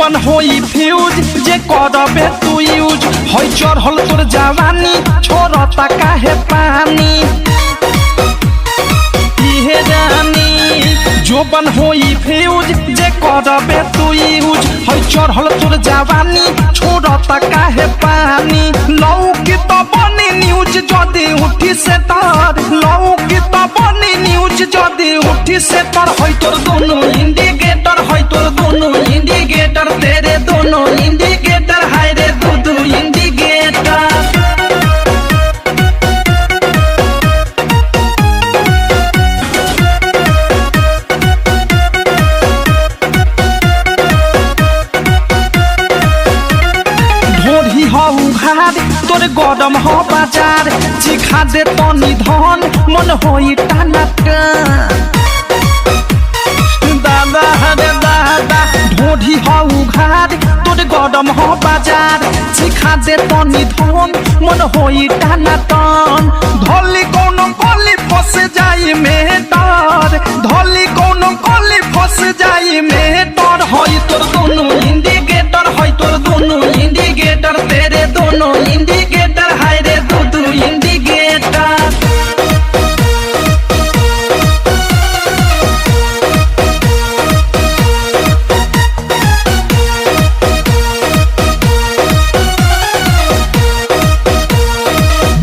जोबन होई फ्यूज जे करबे तू यूज होई चढ़ल तोर जवानी छोड़ता काहे पानी इहे रानी जोबन होई फ्यूज जे करबे तू यूज होई चढ़ल तोर जवानी छोड़ता काहे पानी लौकी तो बनी न्यूज जदी उठी से तार लौकी तो बनी न्यूज जदी उठी से तार होई तोर दोनों इंडिकेटर होई तोर दोनों इंडिकेटर तेरे दोनों इंडिकेटर हाय रे दो इंडिकेटर तोर गरम हो बाजार चिखा दे तनी धन मन होई टाना दादा हरे दादा ढोढ़ी हो घाट तोर गरम हो बाजार चिखा दे तनी धन मन होई टाना टन धोली कोनो कोली फंस जाई में डर धोली कोनो कोली फंस जाई में डर होई तोर दोनों इंडिकेटर होई तोर दोनों इंडिकेटर तेरे दोनों इंडिकेटर हाय रे दो इंडिकेटर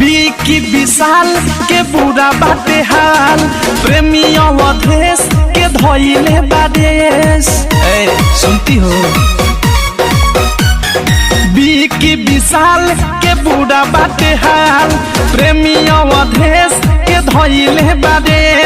बिकी विशाल के बुरा बाटे हाल प्रेमी अवधेश के धइले बादेश सुनती हो बिकी विशाल के बुरा बाटे हाल प्रेमी अवधेश के धइले बादेश